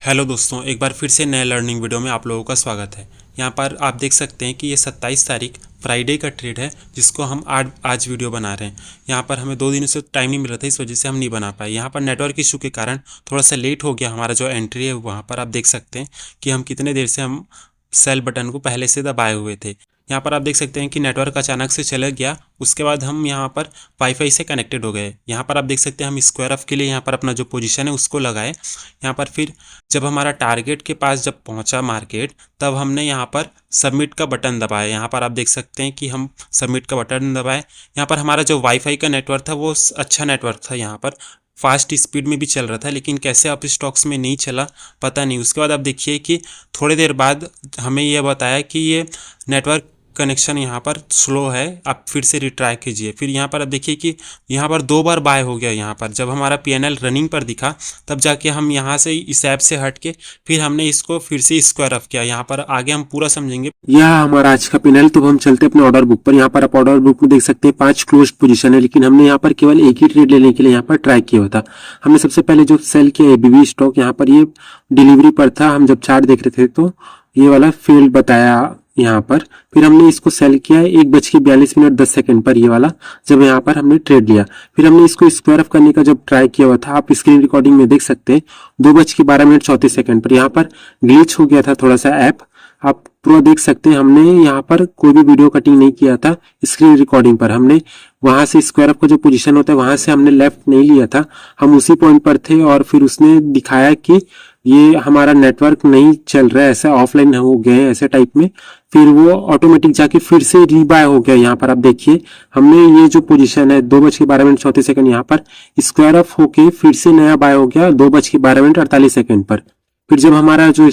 Hello दोस्तों, एक बार फिर से नए लर्निंग वीडियो में आप लोगों का स्वागत है। यहाँ पर आप देख सकते हैं कि ये 27 तारीख फ्राइडे का ट्रेड है जिसको हम आज वीडियो बना रहे हैं। यहाँ पर हमें 2 दिनों से टाइम नहीं मिला था, इस वजह से हम नहीं बना पाए। यहाँ पर नेटवर्क इशू के कारण थोड़ा सा लेट हो गया हमारा जो एंट्री है। वहाँ पर आप देख सकते हैं कि हम कितने देर से हम सेल बटन को पहले से दबाए हुए थे। यहाँ पर आप देख सकते हैं कि नेटवर्क अचानक से चला गया, उसके बाद हम यहाँ पर वाईफाई से कनेक्टेड हो गए। यहाँ पर आप देख सकते हैं हम स्क्वायर ऑफ के लिए यहाँ पर अपना जो पोजीशन है उसको लगाए। यहाँ पर फिर जब हमारा टारगेट के पास जब पहुँचा मार्केट, तब हमने यहाँ पर सबमिट का बटन दबाया। यहाँ पर आप देख सकते हैं कि हम सबमिट का बटन दबाए। यहाँ पर हमारा जो वाईफाई का नेटवर्क था वो अच्छा नेटवर्क था, यहाँ पर फास्ट स्पीड में भी चल रहा था, लेकिन कैसे अप स्टॉक्स में नहीं चला पता नहीं। उसके बाद आप देखिए कि थोड़ी देर बाद हमें यह बताया कि ये नेटवर्क कनेक्शन यहाँ पर स्लो है, आप फिर से रिट्राई कीजिए। फिर यहाँ पर आप देखिए कि यहाँ पर 2 बार बाय हो गया। यहाँ पर जब हमारा पीएनएल रनिंग पर दिखा तब जाके हम यहाँ से इस ऐप से हट के फिर हमने इसको फिर से स्क्वायर ऑफ किया। यहाँ पर आगे हम पूरा समझेंगे। यह हमारा आज का पीएनएल। तो हम चलते अपने ऑर्डर बुक पर। यहाँ पर आप ऑर्डर बुक में देख सकते हैं 5 क्लोज्ड पोजीशन है, लेकिन हमने यहाँ पर केवल एक ही ट्रेड लेने के लिए यहाँ पर ट्राई किया हुआ था। हमने सबसे पहले जो सेल किया एबीबी स्टॉक, यहाँ पर ये डिलीवरी पर था। हम जब चार्ट देख रहे थे तो ये वाला फेल्ड बताया यहाँ पर। फिर हमने इसको सेल किया 1:42 पर, ये वाला जब यहाँ पर हमने ट्रेड लिया। फिर हमने इसको स्क्वायर ऑफ करने का जब ट्राई किया हुआ था, आप स्क्रीन रिकॉर्डिंग में देख सकते हैं 2:12 पर यहाँ पर ग्लिच हो गया था थोड़ा सा ऐप। आप पूरा देख सकते हैं, हमने यहाँ पर कोई भी वीडियो कटिंग नहीं किया था। स्क्रीन रिकॉर्डिंग पर हमने वहां से स्क्वायर ऑफ का जो पोजीशन होता है वहां से हमने लेफ्ट नहीं लिया था, हम उसी पॉइंट पर थे। और फिर उसने दिखाया कि ये हमारा नेटवर्क नहीं चल रहा है, ऐसा ऑफलाइन हो गए ऐसे टाइप में। फिर वो ऑटोमेटिक जाके फिर से रीबाय हो गया। यहाँ पर आप देखिए हमने ये जो पोजीशन है 2:12 यहाँ पर स्क्वायर ऑफ होके फिर से नया बाय हो गया 2:12 पर। फिर जब हमारा जो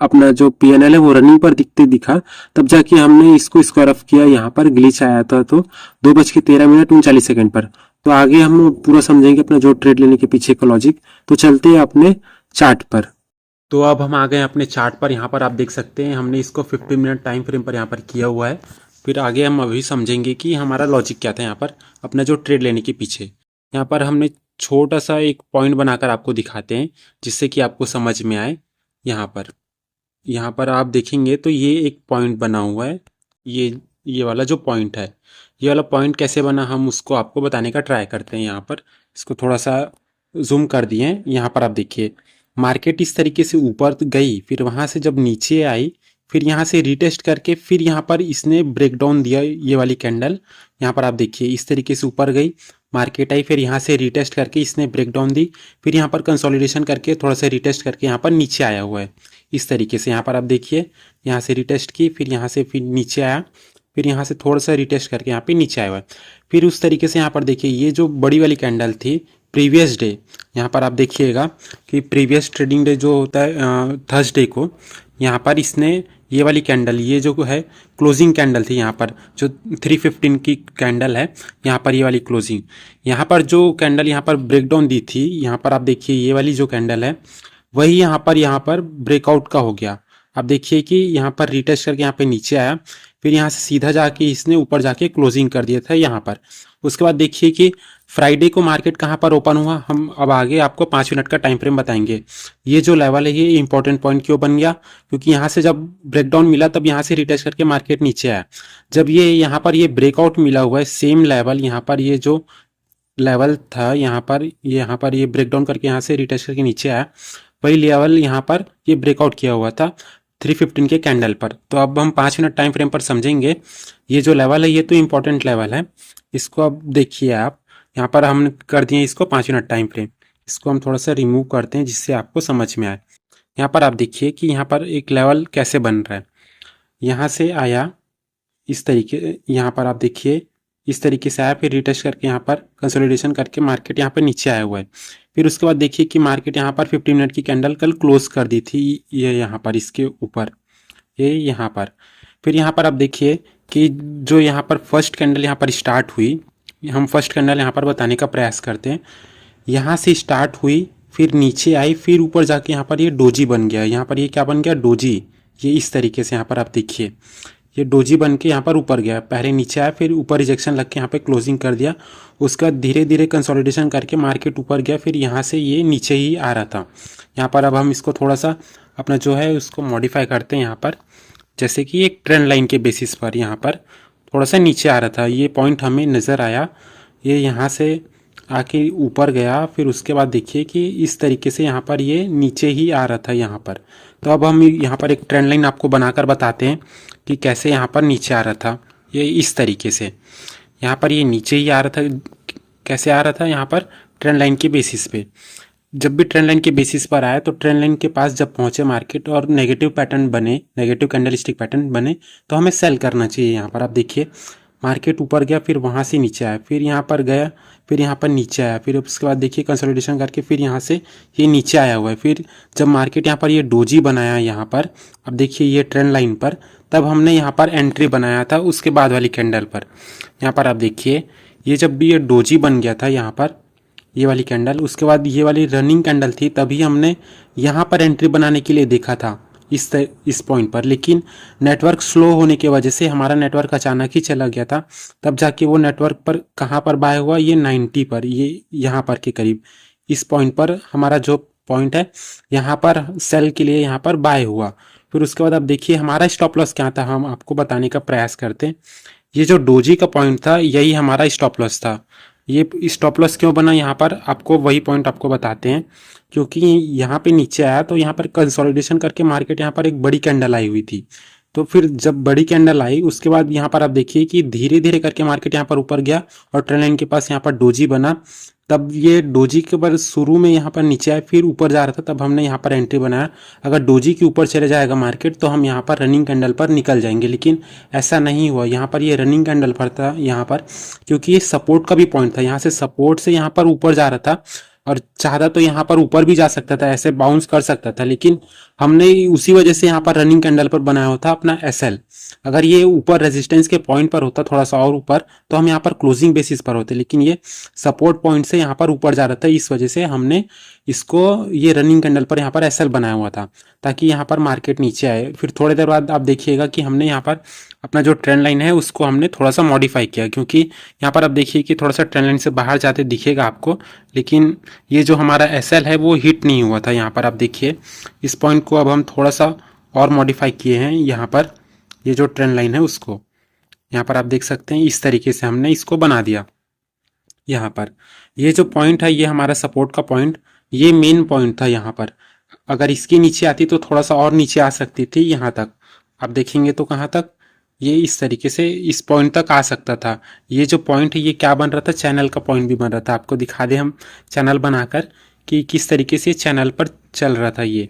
अपना जो पीएनएल है वो रनिंग पर दिखा, तब जाके हमने इसको स्क्वायर ऑफ किया। यहाँ पर ग्लिच आया था तो 2:13 पर। तो आगे हम पूरा समझेंगे अपना जो ट्रेड लेने के पीछे का लॉजिक। तो चलते हैं अपने चार्ट पर। तो अब हम आ गए अपने चार्ट पर। यहाँ पर आप देख सकते हैं हमने इसको 15 मिनट टाइम फ्रेम पर यहाँ पर किया हुआ है। फिर आगे हम अभी समझेंगे कि हमारा लॉजिक क्या था यहाँ पर अपना जो ट्रेड लेने के पीछे। यहाँ पर हमने छोटा सा एक पॉइंट बनाकर आपको दिखाते हैं जिससे कि आपको समझ में आए। यहाँ पर आप देखेंगे तो ये एक पॉइंट बना हुआ है। ये वाला जो पॉइंट है, ये वाला पॉइंट कैसे बना हम उसको आपको बताने का ट्राई करते हैं। यहाँ पर इसको थोड़ा सा जूम कर दिए। यहाँ पर आप देखिए मार्केट इस तरीके से ऊपर गई, फिर वहाँ से जब नीचे आई, फिर यहाँ से रिटेस्ट करके फिर यहाँ पर इसने ब्रेकडाउन दिया। ये वाली कैंडल यहाँ पर आप देखिए इस तरीके से ऊपर गई, मार्केट आई, फिर यहाँ से रिटेस्ट करके इसने ब्रेकडाउन दी, फिर यहाँ पर कंसोलिडेशन करके थोड़ा सा रिटेस्ट करके यहाँ पर नीचे आया हुआ है इस तरीके से। यहाँ पर आप देखिए यहाँ से रिटेस्ट की, फिर यहाँ से फिर नीचे आया, फिर यहाँ से थोड़ा सा रिटेस्ट करके यहाँ पे नीचे आया हुआ है। फिर उस तरीके से यहाँ पर देखिए ये जो बड़ी वाली कैंडल थी प्रीवियस डे, यहाँ पर आप देखिएगा कि प्रीवियस ट्रेडिंग डे जो होता है थर्सडे को, यहाँ पर इसने ये वाली कैंडल, ये जो है क्लोजिंग कैंडल थी, यहाँ पर जो 315 की कैंडल है, यहाँ पर ये वाली क्लोजिंग, यहाँ पर जो कैंडल यहाँ पर ब्रेकडाउन दी थी, यहाँ पर आप देखिए ये वाली जो कैंडल है वही यहाँ पर ब्रेकआउट का हो गया। आप देखिए कि यहाँ पर रिटेस्ट करके यहाँ पे नीचे आया, फिर यहाँ से सीधा जाके इसने ऊपर जाके क्लोजिंग कर दिया था यहाँ पर। उसके बाद देखिए कि फ्राइडे को मार्केट कहाँ पर ओपन हुआ। हम अब आगे आपको 5 मिनट का टाइम फ्रेम बताएंगे। ये जो लेवल है ये इंपॉर्टेंट पॉइंट क्यों बन गया, क्योंकि यहाँ से जब ब्रेकडाउन मिला तब यहाँ से रिटेस्ट करके मार्केट नीचे आया। जब ये यहाँ पर ये ब्रेकआउट मिला हुआ है सेम लेवल, यहाँ पर ये जो लेवल था यहाँ पर ये ब्रेकडाउन करके यहाँ से रिटेस्ट करके नीचे आया, वही लेवल यहाँ पर ये ब्रेकआउट किया हुआ था 315 के कैंडल पर। तो अब हम 5 मिनट टाइम फ्रेम पर समझेंगे। ये जो लेवल है ये तो इम्पोर्टेंट लेवल है, इसको अब देखिए आप। यहाँ पर हमने कर दिए इसको 5 मिनट टाइम फ्रेम, इसको हम थोड़ा सा रिमूव करते हैं जिससे आपको समझ में आए। यहाँ पर आप देखिए कि यहाँ पर एक लेवल कैसे बन रहा है। यहाँ से आया इस तरीके, यहाँ पर आप देखिए इस तरीके से आया, फिर रिटेस्ट करके यहाँ पर कंसोलिडेशन करके मार्केट यहाँ पर नीचे आया हुआ है। फिर उसके बाद देखिए कि मार्केट यहाँ पर 15 मिनट की कैंडल कल क्लोज कर दी थी, ये यहाँ पर इसके ऊपर, ये यहाँ पर। फिर यहाँ पर आप देखिए कि जो यहाँ पर फर्स्ट कैंडल यहाँ पर स्टार्ट हुई, हम फर्स्ट कैंडल यहाँ पर बताने का प्रयास करते हैं। यहाँ से स्टार्ट हुई, फिर नीचे आई, फिर ऊपर जाके यहाँ पर ये डोजी बन गया। यहाँ पर ये क्या बन गया, डोजी। ये इस तरीके से यहाँ पर आप देखिए ये डोजी बन के यहाँ पर ऊपर गया, पहले नीचे आया फिर ऊपर रिजेक्शन लग के यहाँ पे क्लोजिंग कर दिया, उसके बाद धीरे धीरे कंसोलिडेशन करके मार्केट ऊपर गया, फिर यहाँ से ये नीचे ही आ रहा था। यहाँ पर अब हम इसको थोड़ा सा अपना जो है उसको मॉडिफाई करते हैं यहाँ पर, जैसे कि एक ट्रेंड लाइन के बेसिस पर यहाँ पर थोड़ा सा नीचे आ रहा था, ये पॉइंट हमें नज़र आया, ये यहाँ से आके ऊपर गया, फिर उसके बाद देखिए कि इस तरीके से यहाँ पर ये नीचे ही आ रहा था यहाँ पर। तो अब हम यहाँ पर एक ट्रेंड लाइन आपको बनाकर बताते हैं कि कैसे यहाँ पर नीचे आ रहा था। ये इस तरीके से यहाँ पर ये नीचे ही आ रहा था, कैसे आ रहा था यहाँ पर ट्रेंड लाइन के बेसिस पे। जब भी ट्रेंड लाइन के बेसिस पर आए तो ट्रेंड लाइन के पास जब पहुंचे मार्केट और नेगेटिव पैटर्न बने, नेगेटिव कैंडलस्टिक पैटर्न बने, तो हमें सेल करना चाहिए। यहाँ पर आप देखिए मार्केट ऊपर गया, फिर वहाँ से नीचे आया, फिर यहाँ पर गया, फिर यहाँ पर नीचे आया, फिर उसके बाद देखिए कंसोलिडेशन करके फिर यहाँ से ये नीचे आया हुआ है। फिर जब मार्केट यहाँ पर ये डोजी बनाया यहाँ पर, अब देखिए ये ट्रेंड लाइन पर, तब हमने यहाँ पर एंट्री बनाया था उसके बाद वाली कैंडल पर। यहाँ पर आप देखिए ये जब भी ये डोजी बन गया था यहाँ पर, ये वाली कैंडल, उसके बाद ये वाली रनिंग कैंडल थी, तभी हमने यहाँ पर एंट्री बनाने के लिए देखा था इस पॉइंट पर। लेकिन नेटवर्क स्लो होने की वजह से हमारा नेटवर्क अचानक ही चला गया था, तब जाके वो नेटवर्क पर कहाँ पर बाय हुआ, ये 90 पर, ये यहाँ पर के करीब इस पॉइंट पर हमारा जो पॉइंट है यहाँ पर सेल के लिए यहाँ पर बाय हुआ। फिर उसके बाद अब देखिए हमारा स्टॉप लॉस क्या था, हम आपको बताने का प्रयास करते हैं। ये जो डोजी का पॉइंट था यही हमारा स्टॉप लॉस था। ये स्टॉप लॉस क्यों बना यहाँ पर, आपको वही पॉइंट आपको बताते हैं। क्योंकि यहाँ पे नीचे आया तो यहाँ पर कंसोलिडेशन करके मार्केट यहाँ पर एक बड़ी कैंडल आई हुई थी, तो फिर जब बड़ी कैंडल आई उसके बाद यहाँ पर आप देखिए कि धीरे धीरे करके मार्केट यहाँ पर ऊपर गया और ट्रेंड लाइन के पास यहाँ पर डोजी बना। तब ये डोजी के बाद शुरू में यहाँ पर नीचे आया, फिर ऊपर जा रहा था, तब हमने यहाँ पर एंट्री बनाया। अगर डोजी के ऊपर चले जाएगा मार्केट तो हम यहाँ पर रनिंग कैंडल पर निकल जाएंगे, लेकिन ऐसा नहीं हुआ। यहाँ पर ये रनिंग कैंडल पर था यहाँ पर, क्योंकि ये सपोर्ट का भी पॉइंट था, यहाँ से सपोर्ट से यहाँ पर ऊपर जा रहा था और चाहता तो यहाँ पर ऊपर भी जा सकता था, ऐसे बाउंस कर सकता था, लेकिन हमने उसी वजह से यहाँ पर रनिंग कैंडल पर बनाया होता अपना एसएल। अगर ये ऊपर रेजिस्टेंस के पॉइंट पर होता थोड़ा सा और ऊपर, तो हम यहाँ पर क्लोजिंग बेसिस पर होते, लेकिन ये सपोर्ट पॉइंट से यहाँ पर ऊपर जा रहा था, इस वजह से हमने इसको ये रनिंग कैंडल पर यहाँ पर एसएल बनाया हुआ था ताकि यहाँ पर मार्केट नीचे आए। फिर थोड़ी देर बाद आप देखिएगा कि हमने यहाँ पर अपना जो ट्रेंड लाइन है उसको हमने थोड़ा सा मॉडिफाई किया, क्योंकि यहाँ पर आप देखिए कि थोड़ा सा ट्रेंड लाइन से बाहर जाते दिखेगा आपको, लेकिन ये जो हमारा एसएल है वो हिट नहीं हुआ था। यहाँ पर आप देखिए इस पॉइंट को अब हम थोड़ा सा और मॉडिफाई किए हैं। यहाँ पर ये जो ट्रेंड लाइन है उसको यहाँ पर आप देख सकते हैं, इस तरीके से हमने इसको बना दिया। यहाँ पर ये जो पॉइंट है ये हमारा सपोर्ट का पॉइंट, ये मेन पॉइंट था यहाँ पर। अगर इसके नीचे आती तो थोड़ा सा और नीचे आ सकती थी, यहाँ तक आप देखेंगे तो कहाँ तक, ये इस तरीके से इस पॉइंट तक आ सकता था। ये जो पॉइंट है ये क्या बन रहा था, चैनल का पॉइंट भी बन रहा था। आपको दिखा दे हम चैनल बनाकर कि किस तरीके से चैनल पर चल रहा था। ये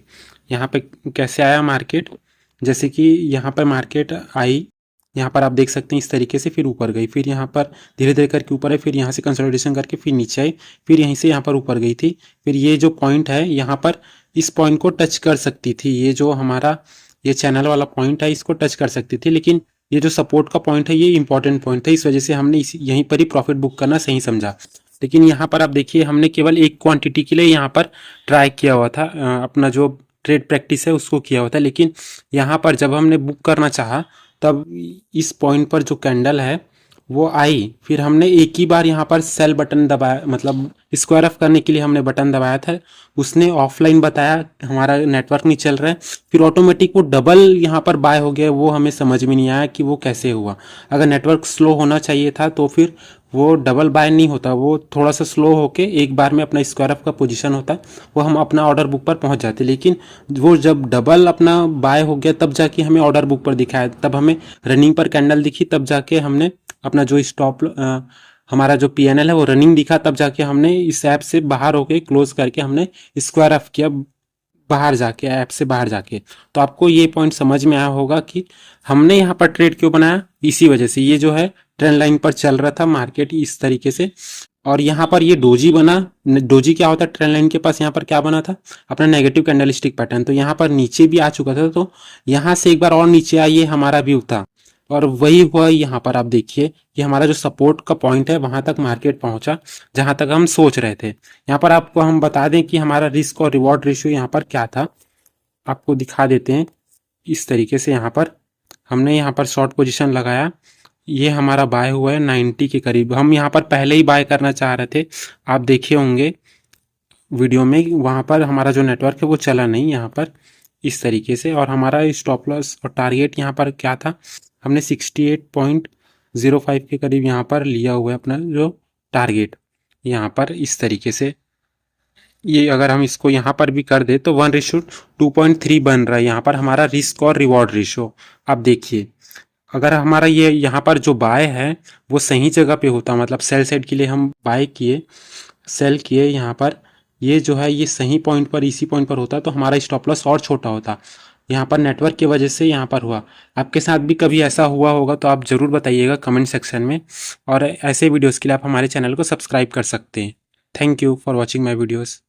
यहाँ पे कैसे आया मार्केट, जैसे कि यहाँ पर मार्केट आई, यहाँ पर आप देख सकते हैं इस तरीके से, फिर ऊपर गई, फिर यहाँ पर धीरे धीरे करके ऊपर आई, फिर यहाँ से कंसोलिडेशन करके फिर नीचे आई, फिर यहीं से यहाँ पर ऊपर गई थी। फिर ये जो पॉइंट है यहाँ पर इस पॉइंट को टच कर सकती थी, ये जो हमारा ये चैनल वाला पॉइंट है इसको टच कर सकती थी, लेकिन ये जो सपोर्ट का पॉइंट है ये इंपॉर्टेंट पॉइंट था, इस वजह से हमने यहीं पर ही प्रॉफिट बुक करना सही समझा। लेकिन यहाँ पर आप देखिए हमने केवल एक क्वांटिटी के लिए यहाँ पर ट्राई किया हुआ था, अपना जो ट्रेड प्रैक्टिस है उसको किया हुआ था, लेकिन यहाँ पर जब हमने बुक करना चाहा तब इस पॉइंट पर जो कैंडल है वो आई, फिर हमने एक ही बार यहाँ पर सेल बटन दबाया, मतलब स्क्वायर ऑफ करने के लिए हमने बटन दबाया था, उसने ऑफलाइन बताया हमारा नेटवर्क नहीं चल रहा है, फिर ऑटोमेटिक वो डबल यहाँ पर बाय हो गया। वो हमें समझ में नहीं आया कि वो कैसे हुआ। अगर नेटवर्क स्लो होना चाहिए था तो फिर वो डबल बाय नहीं होता, वो थोड़ा सा स्लो होके एक बार में अपना स्क्वायर ऑफ का पोजीशन होता, वो हम अपना ऑर्डर बुक पर पहुंच जाते। लेकिन वो जब डबल अपना बाय हो गया तब जाके हमें ऑर्डर बुक पर दिखाया, तब हमें रनिंग पर कैंडल दिखी, तब जाके हमने अपना जो स्टॉप हमारा जो पीएनएल है वो रनिंग दिखा, तब जाके हमने इस ऐप से बाहर होके क्लोज करके हमने स्क्वायर ऑफ किया बाहर जाके, ऐप से बाहर जाके। तो आपको ये पॉइंट समझ में आया होगा कि हमने यहाँ पर ट्रेड क्यों बनाया, इसी वजह से। ये जो है ट्रेंड लाइन पर चल रहा था मार्केट इस तरीके से, और यहाँ पर ये डोजी बना। डोजी क्या होता है, ट्रेंड लाइन के पास यहाँ पर क्या बना था, अपना नेगेटिव कैंडलस्टिक पैटर्न, तो यहाँ पर नीचे भी आ चुका था, तो यहाँ से एक बार और नीचे आया, ये हमारा व्यू था। और वही हुआ यहाँ पर, आप देखिए कि हमारा जो सपोर्ट का पॉइंट है वहां तक मार्केट पहुंचा जहां तक हम सोच रहे थे। यहाँ पर आपको हम बता दें कि हमारा रिस्क और रिवॉर्ड रेशियो यहाँ पर क्या था, आपको दिखा देते हैं इस तरीके से। यहाँ पर हमने यहाँ पर शॉर्ट पोजीशन लगाया, ये हमारा बाय हुआ है 90 के करीब। हम यहाँ पर पहले ही बाय करना चाह रहे थे, आप देखे होंगे वीडियो में, वहाँ पर हमारा जो नेटवर्क है वो चला नहीं यहाँ पर इस तरीके से। और हमारा स्टॉप लॉस और टारगेट यहाँ पर क्या था, हमने 68.05 के करीब यहाँ पर लिया हुआ है अपना जो टारगेट, यहाँ पर इस तरीके से। ये अगर हम इसको यहाँ पर भी कर दे तो 1:2.3 बन रहा है यहाँ पर हमारा रिस्क और रिवॉर्ड रेशो। आप देखिए, अगर हमारा ये यहाँ पर जो बाय है वो सही जगह पे होता, मतलब सेल साइड के लिए हम बाय किए, सेल किए यहाँ पर, ये जो है ये सही पॉइंट पर, इसी पॉइंट पर होता तो हमारा स्टॉप लॉस और छोटा होता। यहाँ पर नेटवर्क की वजह से यहाँ पर हुआ। आपके साथ भी कभी ऐसा हुआ होगा तो आप ज़रूर बताइएगा कमेंट सेक्शन में। और ऐसे वीडियोज़ के लिए आप हमारे चैनल को सब्सक्राइब कर सकते हैं। Thank you for watching my videos.